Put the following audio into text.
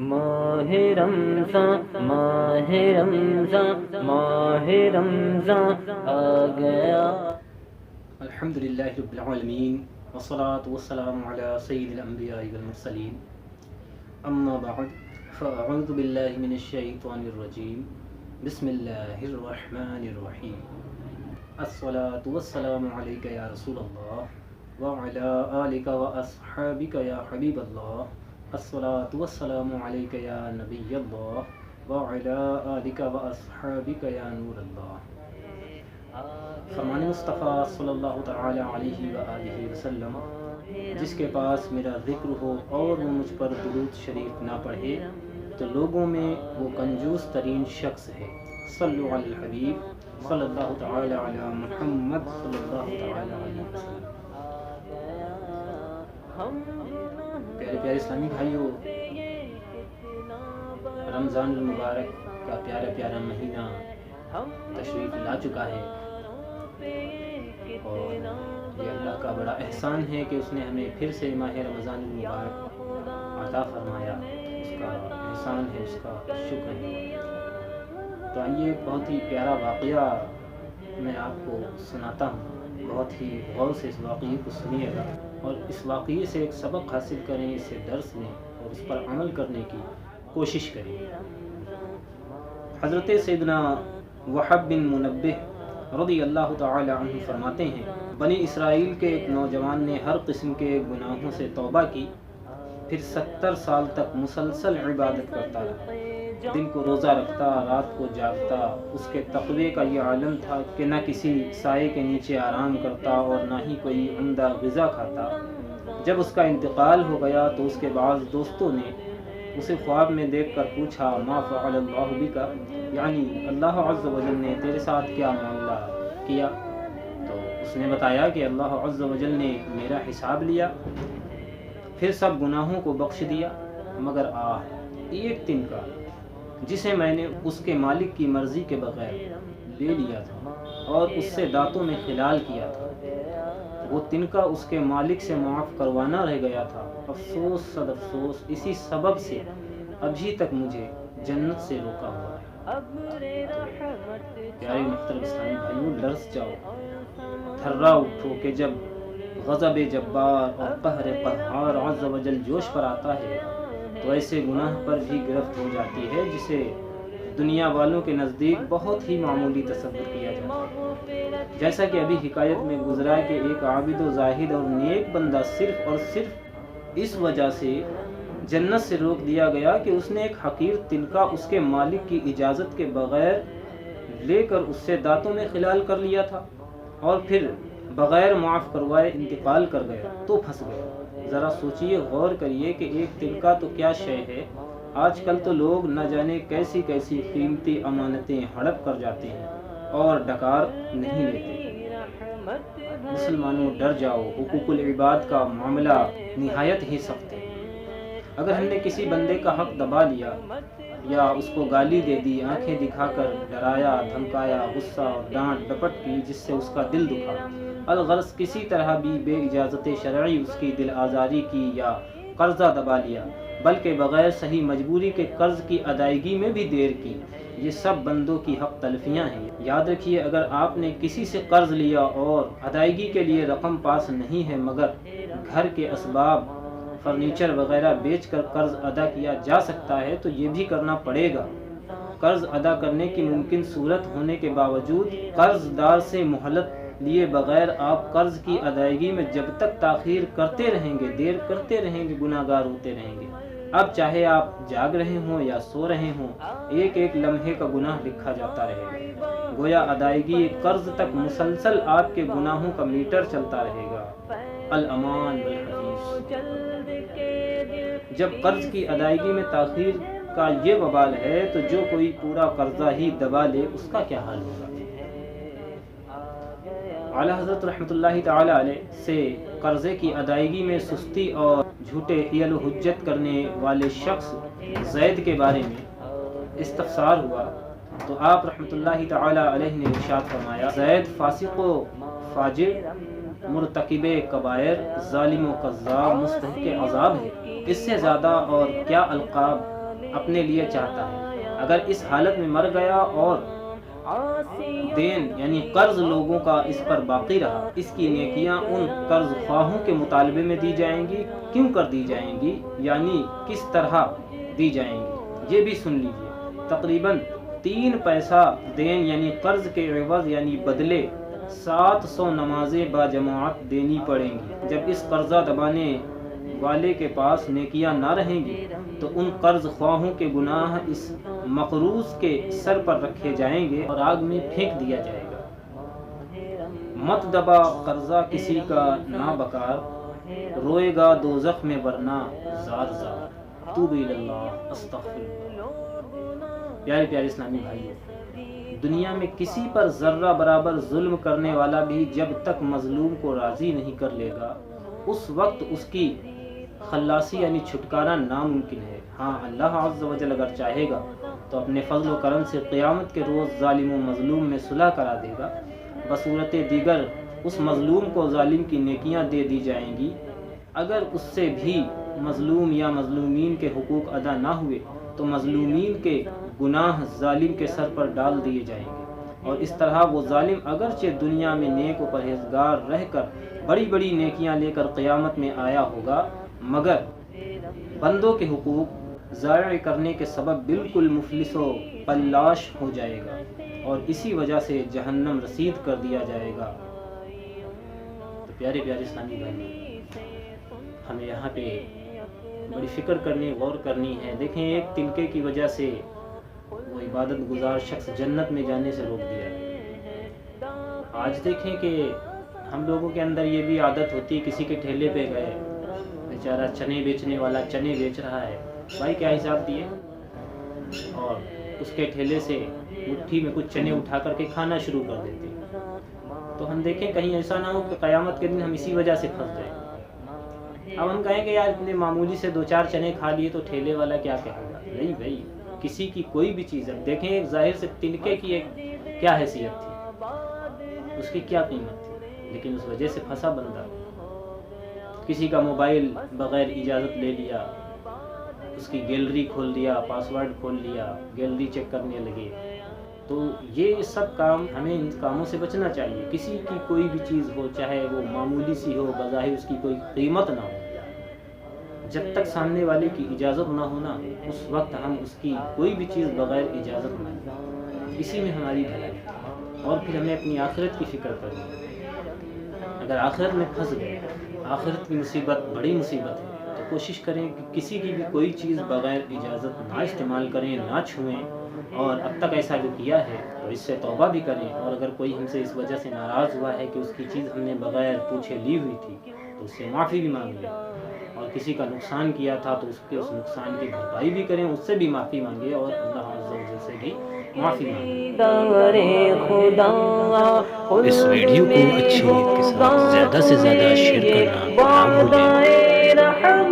ماہ رمضان ماہ رمضان ماہ رمضان آ گیا۔ الحمدللہ رب العالمین والصلاة والسلام علی سید الانبیاء والمرسلین، اما بعد فاعوذ باللہ من الشیطان الرجیم، بسم اللہ الرحمن الرحیم۔ الصلاة والسلام علیک یا رسول اللہ وعلی آلک واصحابک یا حبیب اللہ، الصلاة والسلام علیک یا نبی اللہ وعلی آلک واصحابک یا نور اللہ۔ فرمان مصطفیٰ صلی اللہ تعالی علیہ وآلہ وسلم، جس کے پاس میرا ذکر ہو اور وہ مجھ پر درود شریف نہ پڑھے تو لوگوں میں وہ کنجوس ترین شخص ہے۔ صلو علی الحبیب صلی اللہ تعالی علی محمد صلی اللہ تعالی علیہ وسلم۔ پیارے پیارے اسلامی بھائیوں، رمضان المبارک کا پیارا پیارا مہینہ تشریف لا چکا ہے، اور یہ اللہ کا بڑا احسان ہے کہ اس نے ہمیں پھر سے ماہ رمضان المبارک عطا فرمایا۔ اس کا احسان ہے، اس کا شکر ہے۔ تو آئیے ایک بہت ہی پیارا واقعہ میں آپ کو سناتا ہوں، بہت ہی غور سے اس واقعے کو سنیے گا اور اس واقعے سے ایک سبق حاصل کریں، اس سے درس لیں اور اس پر عمل کرنے کی کوشش کریں۔ حضرت سیدنا وہب بن منبہ رضی اللہ تعالی عنہ فرماتے ہیں، بنی اسرائیل کے ایک نوجوان نے ہر قسم کے گناہوں سے توبہ کی، پھر 70 سال تک مسلسل عبادت کرتا رہا، دن کو روزہ رکھتا، رات کو جاگتا۔ اس کے تقوی کا یہ عالم تھا کہ نہ کسی سائے کے نیچے آرام کرتا اور نہ ہی کوئی عمدہ غذا کھاتا۔ جب اس کا انتقال ہو گیا تو اس کے بعض دوستوں نے اسے خواب میں دیکھ کر پوچھا، ما فعل اللہ بک، یعنی اللہ عز و جل نے تیرے ساتھ کیا معاملہ کیا؟ تو اس نے بتایا کہ اللہ عز و جل نے میرا حساب لیا، پھر سب گناہوں کو بخش دیا، مگر ایک تنکا جسے میں نے اس کے مالک کی مرضی کے بغیر لے لیا تھا اور اس سے دانتوں میں خلال کیا تھا، وہ تنکا اس کے مالک سے معاف کروانا رہ گیا تھا۔ افسوس صد افسوس، اسی سبب سے ابھی تک مجھے جنت سے روکا ہوا ہے۔ پیارے محترم اسلامی بھائیوں، لرز جاؤ، تھرا اٹھو کہ جب غضب جبار اور قہر قہار عز و جل جوش پر آتا ہے تو ایسے گناہ پر بھی گرفت ہو جاتی ہے جسے دنیا والوں کے نزدیک بہت ہی معمولی تصور کیا جاتا ہے۔ جیسا کہ ابھی حکایت میں گزرا کہ ایک عابد و زاہد اور نیک بندہ صرف اور صرف اس وجہ سے جنت سے روک دیا گیا کہ اس نے ایک حقیر تنکا اس کے مالک کی اجازت کے بغیر لے کر اس سے دانتوں میں خلال کر لیا تھا اور پھر بغیر معاف کروائے انتقال کر گیا تو پھنس گیا۔ ذرا سوچئے، غور کریے کہ ایک تنکا تو کیا شے ہے، آج کل تو لوگ نہ جانے کیسی کیسی قیمتی امانتیں ہڑپ کر جاتے ہیں اور ڈکار نہیں لیتے۔ مسلمانوں ڈر جاؤ، حقوق العباد کا معاملہ نہایت ہی سخت ہے۔ اگر ہم نے کسی بندے کا حق دبا لیا یا اس کو گالی دے دی، آنکھیں دکھا کر ڈرایا، دھمکایا، غصہ اور ڈانٹ ڈپٹ کی جس سے اس کا دل دکھا، الغرض کسی طرح بھی بے اجازت شرعی اس کی دل آزاری کی یا قرضہ دبا لیا، بلکہ بغیر صحیح مجبوری کے قرض کی ادائیگی میں بھی دیر کی، یہ سب بندوں کی حق تلفیاں ہیں۔ یاد رکھیے، اگر آپ نے کسی سے قرض لیا اور ادائیگی کے لیے رقم پاس نہیں ہے مگر گھر کے اسباب، فرنیچر وغیرہ بیچ کر قرض ادا کیا جا سکتا ہے تو یہ بھی کرنا پڑے گا۔ قرض ادا کرنے کی ممکن صورت ہونے کے باوجود قرض دار سے مہلت لیے بغیر آپ قرض کی ادائیگی میں جب تک تاخیر کرتے رہیں گے، دیر کرتے رہیں گے، گناہ گار ہوتے رہیں گے۔ اب چاہے آپ جاگ رہے ہوں یا سو رہے ہوں، ایک ایک لمحے کا گناہ لکھا جاتا رہے گا، گویا ادائیگی قرض تک مسلسل آپ کے گناہوں کا میٹر چلتا رہے گا۔ الامان والحفیظ، جب قرض کی ادائیگی میں تاخیر کا یہ وبال ہے تو جو کوئی پورا قرضہ ہی دبا لے اس کا کیا حال ہوگا۔ اعلیٰ حضرت رحمۃ اللہ تعالی علیہ سے قرضے کی ادائیگی میں سستی اور جھوٹے حیل و حجت کرنے والے شخص زید کے بارے میں استفسار ہوا تو آپ رحمۃ اللہ تعالی علیہ نے ارشاد فرمایا، زید فاسق و فاجر، مرتکب کبائر، ظالم و کذاب، مستحق عذاب ہے۔ اس سے زیادہ اور کیا القاب اپنے لیے چاہتا ہے۔ اگر اس حالت میں مر گیا اور دین یعنی قرض لوگوں کا اس پر باقی رہا، اس کی نیکیاں ان قرض خواہوں کے مطالبے میں دی جائیں گی۔ کیوں کر دی جائیں گی، یعنی کس طرح دی جائیں گی، یہ بھی سن لیجئے۔ تقریباً 3 پیسہ دین یعنی قرض کے عوض یعنی بدلے 700 نمازیں با جماعت دینی پڑیں گی۔ جب اس قرضہ دبانے والے کے پاس نیکیاں نہ رہیں گی تو ان قرض خواہوں کے گناہ اس مقروض کے سر پر رکھے جائیں گے اور آگ میں پھینک دیا جائے گا۔ مت دبا قرضہ کسی کا نہ بکار، روئے گا دوزخ میں ورنہ زار زار۔ توب الی اللہ، استغفر اللہ۔ پیارے پیارے اسلامی بھائیو، دنیا میں کسی پر ذرہ برابر ظلم کرنے والا بھی جب تک مظلوم کو راضی نہیں کر لے گا اس وقت اس کی خلاصی یعنی چھٹکارا ناممکن ہے۔ ہاں، اللہ عز و جل اگر چاہے گا تو اپنے فضل و کرم سے قیامت کے روز ظالم و مظلوم میں صلح کرا دے گا۔ بصورت دیگر اس مظلوم کو ظالم کی نیکیاں دے دی جائیں گی۔ اگر اس سے بھی مظلوم یا مظلومین کے حقوق ادا نہ ہوئے تو مظلومین کے گناہ ظالم کے سر پر ڈال دیے جائیں گے، اور اس طرح وہ ظالم اگرچہ دنیا میں نیک و پرہیزگار رہ کر بڑی بڑی نیکیاں لے کر قیامت میں آیا ہوگا، مگر بندوں کے حقوق ضائع کرنے کے سبب بالکل مفلس و پلاش ہو جائے گا اور اسی وجہ سے جہنم رسید کر دیا جائے گا۔ تو پیارے پیارے اسلامی بھائی، ہمیں یہاں پہ بڑی فکر کرنی، غور کرنی ہے۔ دیکھیں، ایک تنکے کی وجہ سے وہ عبادت گزار شخص جنت میں جانے سے روک دیا گیا۔ آج دیکھیں کہ ہم لوگوں کے اندر یہ بھی عادت ہوتی ہے، کسی کے ٹھیلے پہ گئے، بیچارہ چنے بیچنے والا چنے بیچ رہا ہے، بھائی کیا حساب دیے، اور اس کے ٹھیلے سے مٹھی میں کچھ چنے اٹھا کر کے کھانا شروع کر دیتے ہیں۔ تو ہم دیکھیں کہیں ایسا نہ ہو کہ قیامت کے دن ہم اسی وجہ سے پھنس جائیں۔ اب ہم کہیں کہ یار اتنے معمولی سے 2-4 چنے کھا لیے تو ٹھیلے والا کیا کہے گا؟ نہیں بھائی، کسی کی کوئی بھی چیز ہے، دیکھیں ایک ظاہر سے تنکے کی ایک کیا حیثیت تھی، اس کی کیا قیمت تھی، لیکن اس وجہ سے پھنسا بندہ۔ کسی کا موبائل بغیر اجازت لے لیا، اس کی گیلری کھول دیا، پاسورڈ کھول لیا، گیلری چیک کرنے لگے۔ تو یہ سب کام، ہمیں ان کاموں سے بچنا چاہیے۔ کسی کی کوئی بھی چیز ہو، چاہے وہ معمولی سی ہو، بظاہر اس کی کوئی قیمت نہ ہو، جب تک سامنے والے کی اجازت نہ ہونا اس وقت ہم اس کی کوئی بھی چیز بغیر اجازت نہ لیں۔ اسی میں ہماری بھلائی ہے۔ اور پھر ہمیں اپنی آخرت کی فکر کرنی ہے۔ اگر آخرت میں پھنس گئے، آخرت کی مصیبت بڑی مصیبت ہے، تو کوشش کریں کہ کسی کی بھی کوئی چیز بغیر اجازت نہ استعمال کریں، نہ چھوئیں، اور اب تک ایسا جو کیا ہے تو اس سے توبہ بھی کریں۔ اور اگر کوئی ہم سے اس وجہ سے ناراض ہوا ہے کہ اس کی چیز ہم نے بغیر پوچھے لی ہوئی تھی تو اس سے معافی بھی مانگ لیں، اور کسی کا نقصان کیا تھا تو اس نقصان کی بھرپائی بھی کریں، اس سے بھی معافی مانگے اور اللہ عز و جل سے بھی معافی مانگے۔ اس ویڈیو کو اچھی نیت کے ساتھ زیادہ سے زیادہ شیئر کرنا نہ بھولیں۔